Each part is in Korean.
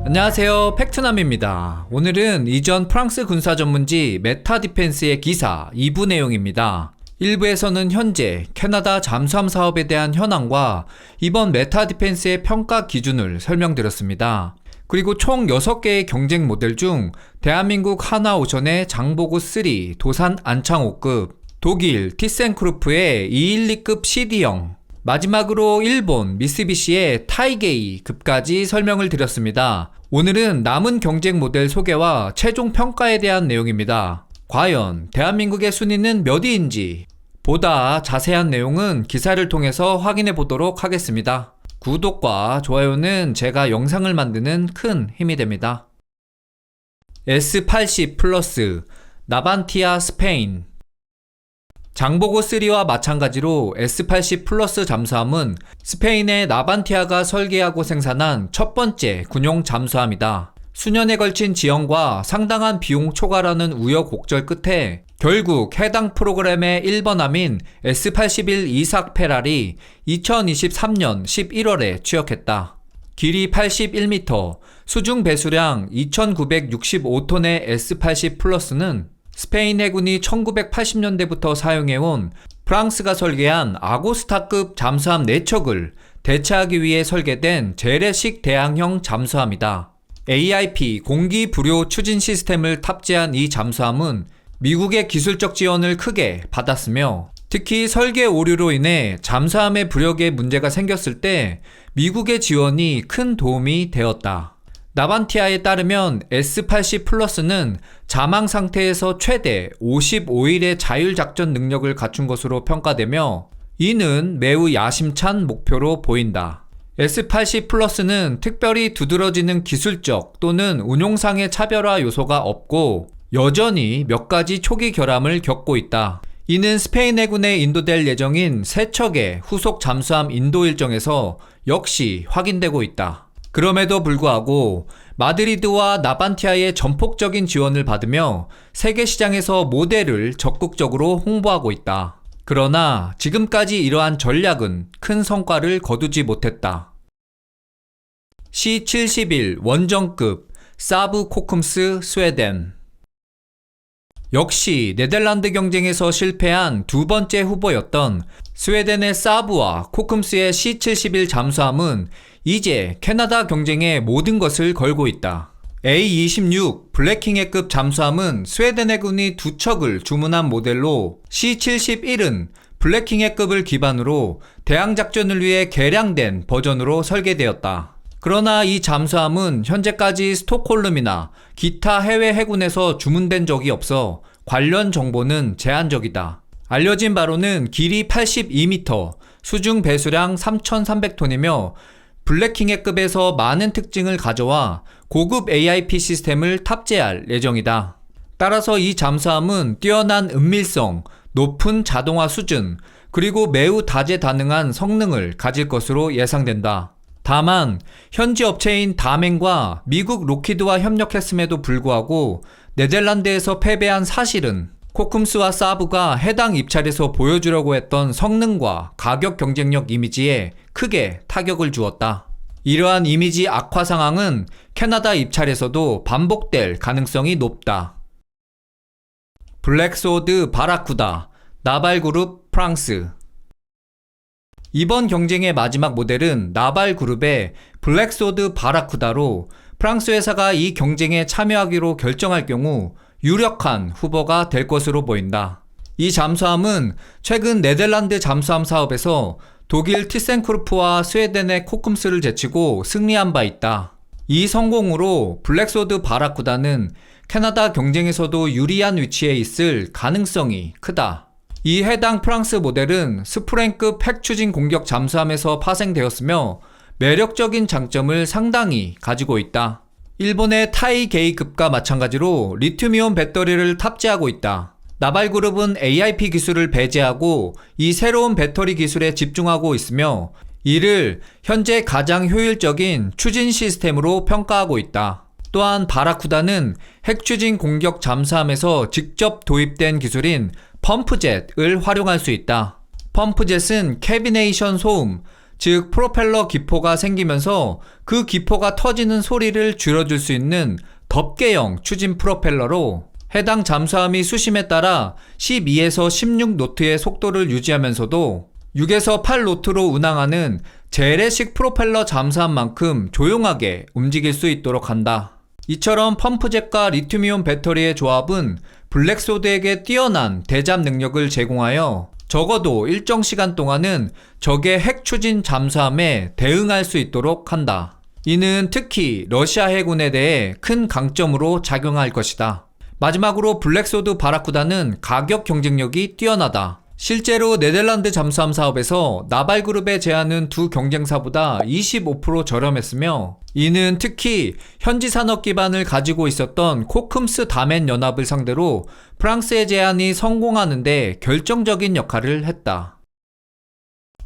안녕하세요, 팩트남입니다. 오늘은 이전 프랑스 군사 전문지 메타 디펜스의 기사 2부 내용입니다. 1부에서는 현재 캐나다 잠수함 사업에 대한 현황과 이번 메타 디펜스의 평가 기준을 설명드렸습니다. 그리고 총 6개의 경쟁 모델 중 대한민국 하나오션의 장보고 3 도산 안창 5급, 독일 티센크루프의 212급 CD형, 마지막으로 일본 미쓰비시의 타이게이 급까지 설명을 드렸습니다. 오늘은 남은 경쟁 모델 소개와 최종 평가에 대한 내용입니다. 과연 대한민국의 순위는 몇 위인지 보다 자세한 내용은 기사를 통해서 확인해 보도록 하겠습니다. 구독과 좋아요는 제가 영상을 만드는 큰 힘이 됩니다. S80 플러스 나반티아 스페인. 장보고 3와 마찬가지로 S80 플러스 잠수함은 스페인의 나반티아가 설계하고 생산한 첫 번째 군용 잠수함이다. 수년에 걸친 지연과 상당한 비용 초과라는 우여곡절 끝에 결국 해당 프로그램의 1번함인 S81 이삭 페랄이 2023년 11월에 취역했다. 길이 81m, 수중 배수량 2965톤의 S80 플러스는 스페인 해군이 1980년대부터 사용해온 프랑스가 설계한 아고스타급 잠수함 4척을 대체하기 위해 설계된 재래식 대항형 잠수함이다. AIP 공기 불요 추진 시스템을 탑재한 이 잠수함은 미국의 기술적 지원을 크게 받았으며 특히 설계 오류로 인해 잠수함의 부력에 문제가 생겼을 때 미국의 지원이 큰 도움이 되었다. 나반티아에 따르면 S80 플러스는 자망 상태에서 최대 55일의 자율작전 능력을 갖춘 것으로 평가되며 이는 매우 야심찬 목표로 보인다. S80 플러스는 특별히 두드러지는 기술적 또는 운용상의 차별화 요소가 없고 여전히 몇 가지 초기 결함을 겪고 있다. 이는 스페인 해군에 인도될 예정인 3척의 후속 잠수함 인도 일정에서 역시 확인되고 있다. 그럼에도 불구하고 마드리드와 나반티아의 전폭적인 지원을 받으며 세계 시장에서 모델을 적극적으로 홍보하고 있다. 그러나 지금까지 이러한 전략은 큰 성과를 거두지 못했다. C71 원정급 사브 코쿰스 스웨덴. 역시 네덜란드 경쟁에서 실패한 두 번째 후보였던 스웨덴의 사브와 코쿰스의 C71 잠수함은 이제 캐나다 경쟁에 모든 것을 걸고 있다. A26 블랙킹해급 잠수함은 스웨덴 해군이 2척을 주문한 모델로 C71은 블랙킹해급을 기반으로 대항작전을 위해 개량된 버전으로 설계되었다. 그러나 이 잠수함은 현재까지 스톡홀름이나 기타 해외 해군에서 주문된 적이 없어 관련 정보는 제한적이다. 알려진 바로는 길이 82m, 수중 배수량 3,300톤이며 블랙킹해급에서 많은 특징을 가져와 고급 AIP 시스템을 탑재할 예정이다. 따라서 이 잠수함은 뛰어난 은밀성, 높은 자동화 수준, 그리고 매우 다재다능한 성능을 가질 것으로 예상된다. 다만 현지 업체인 다멘과 미국 로키드와 협력했음에도 불구하고 네덜란드에서 패배한 사실은 코쿰스와 사브가 해당 입찰에서 보여주려고 했던 성능과 가격 경쟁력 이미지에 크게 타격을 주었다. 이러한 이미지 악화 상황은 캐나다 입찰에서도 반복될 가능성이 높다. 블랙소드 바라쿠다, 나발그룹 프랑스. 이번 경쟁의 마지막 모델은 나발그룹의 블랙소드 바라쿠다로 프랑스 회사가 이 경쟁에 참여하기로 결정할 경우 유력한 후보가 될 것으로 보인다. 이 잠수함은 최근 네덜란드 잠수함 사업에서 독일 티센크루프와 스웨덴의 코쿰스를 제치고 승리한 바 있다. 이 성공으로 블랙소드 바라쿠다는 캐나다 경쟁에서도 유리한 위치에 있을 가능성이 크다. 이 해당 프랑스 모델은 스프랭급 핵추진 공격 잠수함에서 파생되었으며 매력적인 장점을 상당히 가지고 있다. 일본의 타이게이급과 마찬가지로 리튬이온 배터리를 탑재하고 있다. 나발그룹은 AIP 기술을 배제하고 이 새로운 배터리 기술에 집중하고 있으며 이를 현재 가장 효율적인 추진 시스템으로 평가하고 있다. 또한 바라쿠다는 핵추진 공격 잠수함에서 직접 도입된 기술인 펌프젯을 활용할 수 있다. 펌프젯은 캐비네이션 소음, 즉 프로펠러 기포가 생기면서 그 기포가 터지는 소리를 줄여줄 수 있는 덮개형 추진 프로펠러로 해당 잠수함이 수심에 따라 12에서 16노트의 속도를 유지하면서도 6에서 8노트로 운항하는 재래식 프로펠러 잠수함만큼 조용하게 움직일 수 있도록 한다. 이처럼 펌프젯과 리튬이온 배터리의 조합은 블랙소드에게 뛰어난 대잠 능력을 제공하여 적어도 일정 시간 동안은 적의 핵 추진 잠수함에 대응할 수 있도록 한다. 이는 특히 러시아 해군에 대해 큰 강점으로 작용할 것이다. 마지막으로 블랙소드 바라쿠다는 가격 경쟁력이 뛰어나다. 실제로 네덜란드 잠수함 사업에서 나발그룹에 제하는 두 경쟁사보다 25% 저렴했으며 이는 특히 현지 산업 기반을 가지고 있었던 코큼스 다멘 연합을 상대로 프랑스의 제안이 성공하는 데 결정적인 역할을 했다.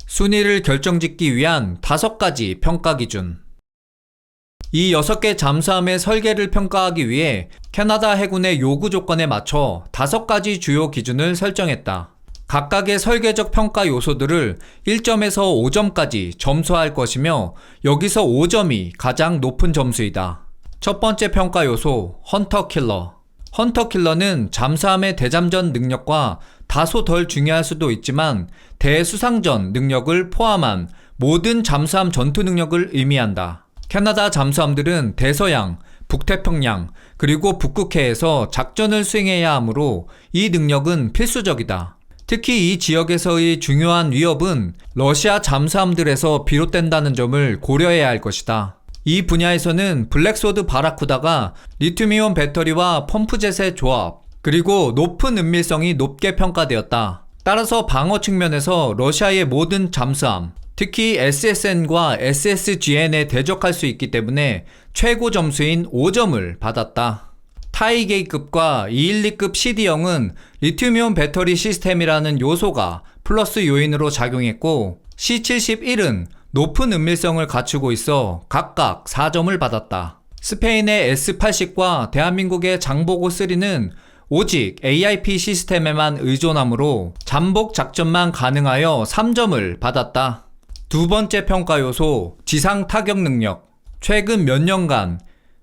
순위를 결정짓기 위한 5가지 평가 기준. 이 6개 잠수함의 설계를 평가하기 위해 캐나다 해군의 요구 조건에 맞춰 5가지 주요 기준을 설정했다. 각각의 설계적 평가 요소들을 1점에서 5점까지 점수할 것이며 여기서 5점이 가장 높은 점수이다. 첫 번째 평가 요소, 헌터킬러. 헌터킬러는 잠수함의 대잠전 능력과 다소 덜 중요할 수도 있지만 대수상전 능력을 포함한 모든 잠수함 전투 능력을 의미한다. 캐나다 잠수함들은 대서양, 북태평양, 그리고 북극해에서 작전을 수행해야 하므로 이 능력은 필수적이다. 특히 이 지역에서의 중요한 위협은 러시아 잠수함들에서 비롯된다는 점을 고려해야 할 것이다. 이 분야에서는 블랙소드 바라쿠다가 리튬이온 배터리와 펌프젯의 조합, 그리고 높은 은밀성이 높게 평가되었다. 따라서 방어 측면에서 러시아의 모든 잠수함, 특히 SSN과 SSGN에 대적할 수 있기 때문에 최고 점수인 5점을 받았다. 타이게이급과 212급 CD형은 리튬이온 배터리 시스템이라는 요소가 플러스 요인으로 작용했고 C71은 높은 은밀성을 갖추고 있어 각각 4점을 받았다. 스페인의 S80과 대한민국의 장보고3는 오직 AIP 시스템에만 의존하므로 잠복 작전만 가능하여 3점을 받았다. 두 번째 평가 요소, 지상 타격 능력. 최근 몇 년간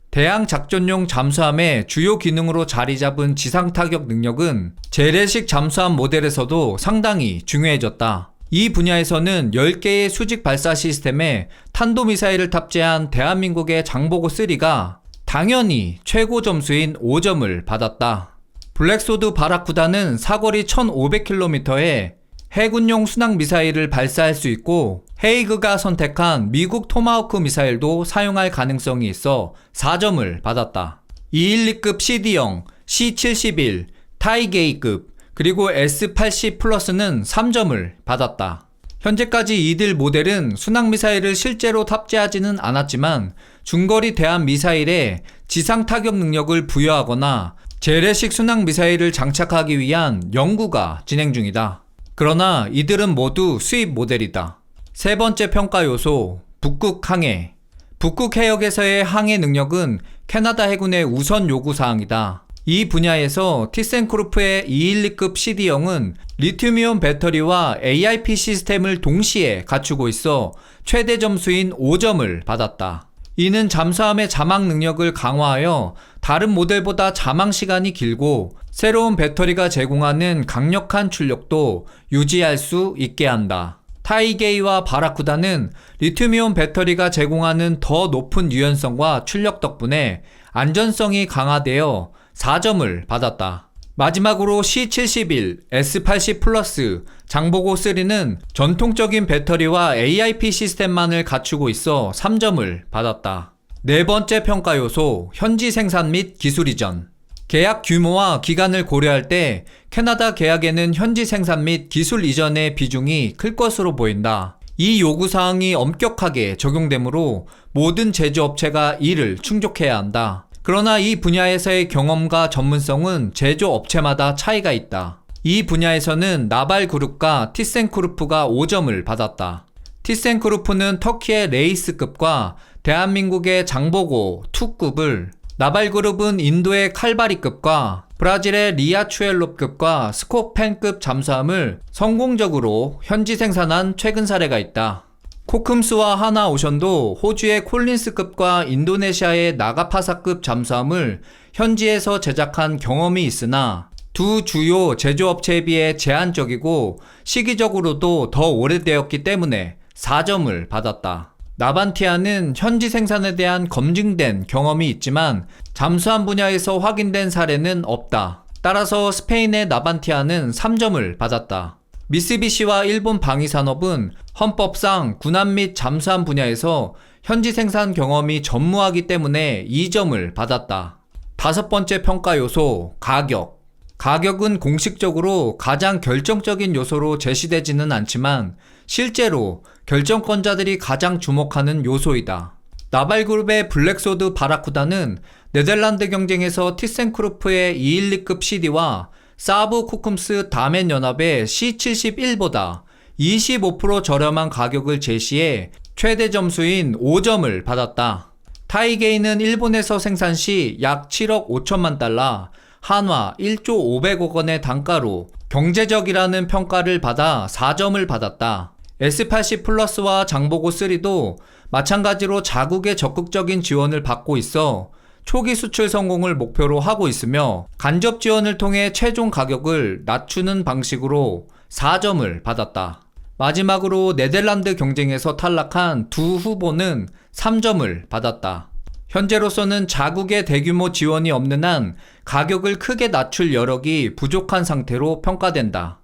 대양 작전용 잠수함의 주요 기능으로 자리 잡은 지상 타격 능력은 재래식 잠수함 모델에서도 상당히 중요해졌다. 이 분야에서는 10개의 수직 발사 시스템에 탄도미사일을 탑재한 대한민국의 장보고3가 당연히 최고 점수인 5점을 받았다. 블랙소드 바라쿠다는 사거리 1500km에 해군용 순항 미사일을 발사할 수 있고 헤이그가 선택한 미국 토마호크 미사일도 사용할 가능성이 있어 4점을 받았다. 212급 CD형, C71, 타이게이급, 그리고 S80 플러스는 3점을 받았다. 현재까지 이들 모델은 순항 미사일을 실제로 탑재하지는 않았지만 중거리 대함 미사일에 지상 타격 능력을 부여하거나 재래식 순항 미사일을 장착하기 위한 연구가 진행 중이다. 그러나 이들은 모두 수입 모델이다. 세 번째 평가 요소, 북극 항해. 북극 해역에서의 항해 능력은 캐나다 해군의 우선 요구사항이다. 이 분야에서 티센크루프의 212급 CD형은 리튬이온 배터리와 AIP 시스템을 동시에 갖추고 있어 최대 점수인 5점을 받았다. 이는 잠수함의 자막 능력을 강화하여 다른 모델보다 자망 시간이 길고 새로운 배터리가 제공하는 강력한 출력도 유지할 수 있게 한다. 타이게이와 바라쿠다는 리튬이온 배터리가 제공하는 더 높은 유연성과 출력 덕분에 안전성이 강화되어 4점을 받았다. 마지막으로 C71, S80 플러스, 장보고3는 전통적인 배터리와 AIP 시스템만을 갖추고 있어 3점을 받았다. 네 번째 평가 요소, 현지 생산 및 기술 이전. 계약 규모와 기간을 고려할 때 캐나다 계약에는 현지 생산 및 기술 이전의 비중이 클 것으로 보인다. 이 요구사항이 엄격하게 적용되므로 모든 제조업체가 이를 충족해야 한다. 그러나 이 분야에서의 경험과 전문성은 제조업체마다 차이가 있다. 이 분야에서는 나발그룹과 티센크루프가 5점을 받았다. 티센크루프는 터키의 레이스급과 대한민국의 장보고 2급을, 나발그룹은 인도의 칼바리급과 브라질의 리아추엘롭급과 스코펜급 잠수함을 성공적으로 현지 생산한 최근 사례가 있다. 코큼스와 하나오션도 호주의 콜린스급과 인도네시아의 나가파사급 잠수함을 현지에서 제작한 경험이 있으나 두 주요 제조업체에 비해 제한적이고 시기적으로도 더 오래되었기 때문에 4점을 받았다. 나반티아는 현지 생산에 대한 검증된 경험이 있지만 잠수함 분야에서 확인된 사례는 없다. 따라서 스페인의 나반티아는 3점을 받았다. 미쓰비시와 일본 방위산업은 헌법상 군함 및 잠수함 분야에서 현지 생산 경험이 전무하기 때문에 2점을 받았다. 다섯 번째 평가 요소, 가격. 가격은 공식적으로 가장 결정적인 요소로 제시되지는 않지만 실제로 결정권자들이 가장 주목하는 요소이다. 나발그룹의 블랙소드 바라쿠다는 네덜란드 경쟁에서 티센크루프의 212급 CD와 사브 코쿰스 다멘 연합의 C71보다 25% 저렴한 가격을 제시해 최대 점수인 5점을 받았다. 타이게이는 일본에서 생산 시 약 7억 5천만 달러, 한화 1조 500억 원의 단가로 경제적이라는 평가를 받아 4점을 받았다. S80 플러스와 장보고 3도 마찬가지로 자국의 적극적인 지원을 받고 있어 초기 수출 성공을 목표로 하고 있으며 간접 지원을 통해 최종 가격을 낮추는 방식으로 4점을 받았다. 마지막으로 네덜란드 경쟁에서 탈락한 두 후보는 3점을 받았다. 현재로서는 자국의 대규모 지원이 없는 한 가격을 크게 낮출 여력이 부족한 상태로 평가된다.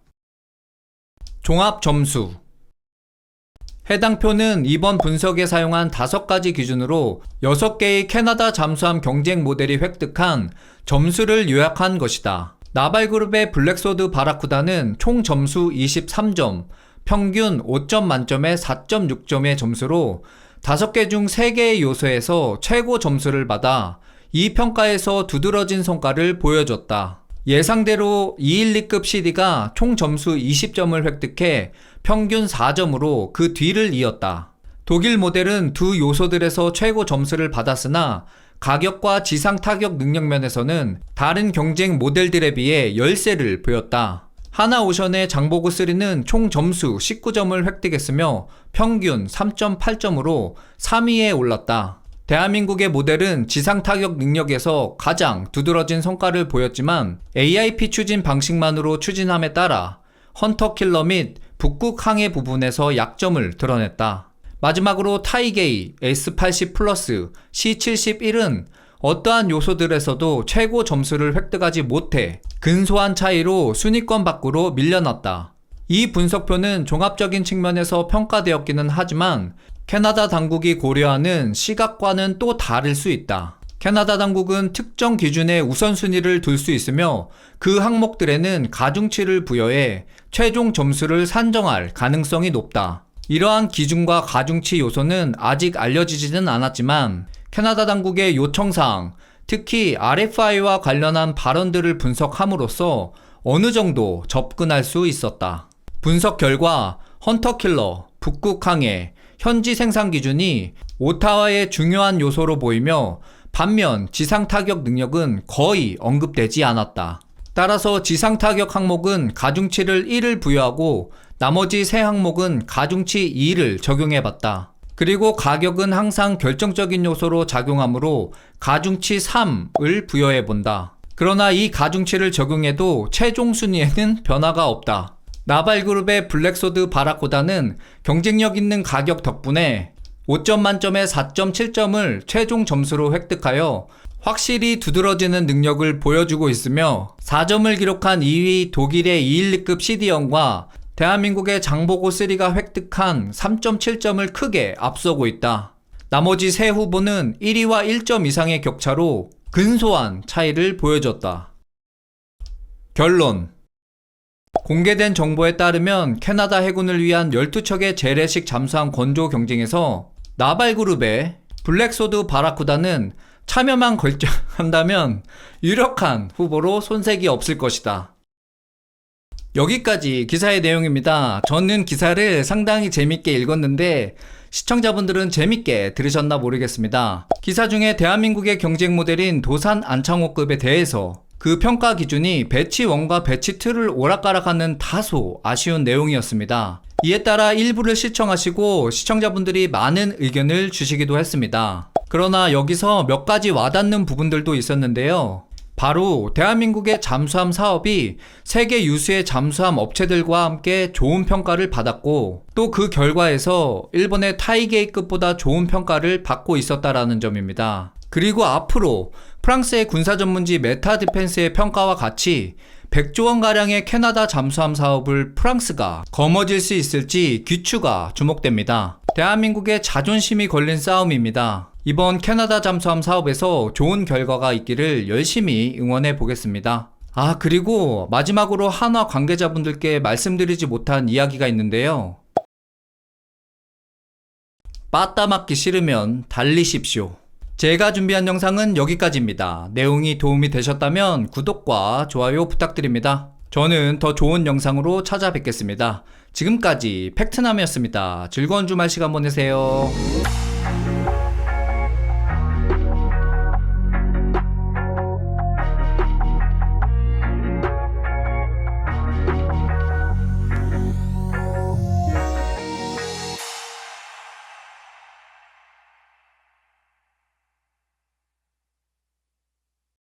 종합 점수. 해당 표는 이번 분석에 사용한 5가지 기준으로 6개의 캐나다 잠수함 경쟁 모델이 획득한 점수를 요약한 것이다. 나발그룹의 블랙소드 바라쿠다는 총 점수 23점, 평균 5점 만점에 4.6점의 점수로 5개 중 3개의 요소에서 최고 점수를 받아 이 평가에서 두드러진 성과를 보여줬다. 예상대로 212급 CD가 총 점수 20점을 획득해 평균 4점으로 그 뒤를 이었다. 독일 모델은 두 요소들에서 최고 점수를 받았으나 가격과 지상 타격 능력 면에서는 다른 경쟁 모델들에 비해 열세를 보였다. 하나오션의 장보고 3는 총 점수 19점을 획득했으며 평균 3.8점으로 3위에 올랐다. 대한민국의 모델은 지상 타격 능력에서 가장 두드러진 성과를 보였지만 AIP 추진 방식만으로 추진함에 따라 헌터킬러 및 북극 항해 부분에서 약점을 드러냈다. 마지막으로 타이게이, S80 플러스, C71은 어떠한 요소들에서도 최고 점수를 획득하지 못해 근소한 차이로 순위권 밖으로 밀려났다. 이 분석표는 종합적인 측면에서 평가되었기는 하지만 캐나다 당국이 고려하는 시각과는 또 다를 수 있다. 캐나다 당국은 특정 기준에 우선순위를 둘 수 있으며 그 항목들에는 가중치를 부여해 최종 점수를 산정할 가능성이 높다. 이러한 기준과 가중치 요소는 아직 알려지지는 않았지만 캐나다 당국의 요청사항, 특히 RFI와 관련한 발언들을 분석함으로써 어느 정도 접근할 수 있었다. 분석 결과 헌터킬러, 북극항해, 현지 생산 기준이 오타와의 중요한 요소로 보이며 반면 지상 타격 능력은 거의 언급되지 않았다. 따라서 지상 타격 항목은 가중치를 1을 부여하고 나머지 세 항목은 가중치 2를 적용해봤다. 그리고 가격은 항상 결정적인 요소로 작용하므로 가중치 3을 부여해본다. 그러나 이 가중치를 적용해도 최종 순위에는 변화가 없다. 나발그룹의 블랙소드 바라쿠다는 경쟁력 있는 가격 덕분에 5점 만점에 4.7점을 최종 점수로 획득하여 확실히 두드러지는 능력을 보여주고 있으며 4점을 기록한 2위 독일의 212급 CD형과 대한민국의 장보고 3가 획득한 3.7점을 크게 앞서고 있다. 나머지 세 후보는 1위와 1점 이상의 격차로 근소한 차이를 보여줬다. 결론. 공개된 정보에 따르면 캐나다 해군을 위한 12척의 재래식 잠수함 건조 경쟁에서 나발그룹의 블랙소드 바라쿠다는 참여만 결정한다면 유력한 후보로 손색이 없을 것이다. 여기까지 기사의 내용입니다. 저는 기사를 상당히 재밌게 읽었는데 시청자분들은 재밌게 들으셨나 모르겠습니다. 기사 중에 대한민국의 경쟁 모델인 도산 안창호급에 대해서 그 평가 기준이 배치 1과 배치 2를 오락가락하는 다소 아쉬운 내용이었습니다. 이에 따라 일부를 시청하시고 시청자분들이 많은 의견을 주시기도 했습니다. 그러나 여기서 몇 가지 와닿는 부분들도 있었는데요. 바로 대한민국의 잠수함 사업이 세계 유수의 잠수함 업체들과 함께 좋은 평가를 받았고 또 그 결과에서 일본의 타이게이급보다 좋은 평가를 받고 있었다라는 점입니다. 그리고 앞으로 프랑스의 군사 전문지 메타 디펜스의 평가와 같이 100조 원가량의 캐나다 잠수함 사업을 프랑스가 거머쥘 수 있을지 귀추가 주목됩니다. 대한민국의 자존심이 걸린 싸움입니다. 이번 캐나다 잠수함 사업에서 좋은 결과가 있기를 열심히 응원해 보겠습니다. 그리고 마지막으로 한화 관계자분들께 말씀드리지 못한 이야기가 있는데요. 빠따 맞기 싫으면 달리십시오. 제가 준비한 영상은 여기까지입니다. 내용이 도움이 되셨다면 구독과 좋아요 부탁드립니다. 저는 더 좋은 영상으로 찾아뵙겠습니다. 지금까지 팩트남이었습니다. 즐거운 주말 시간 보내세요.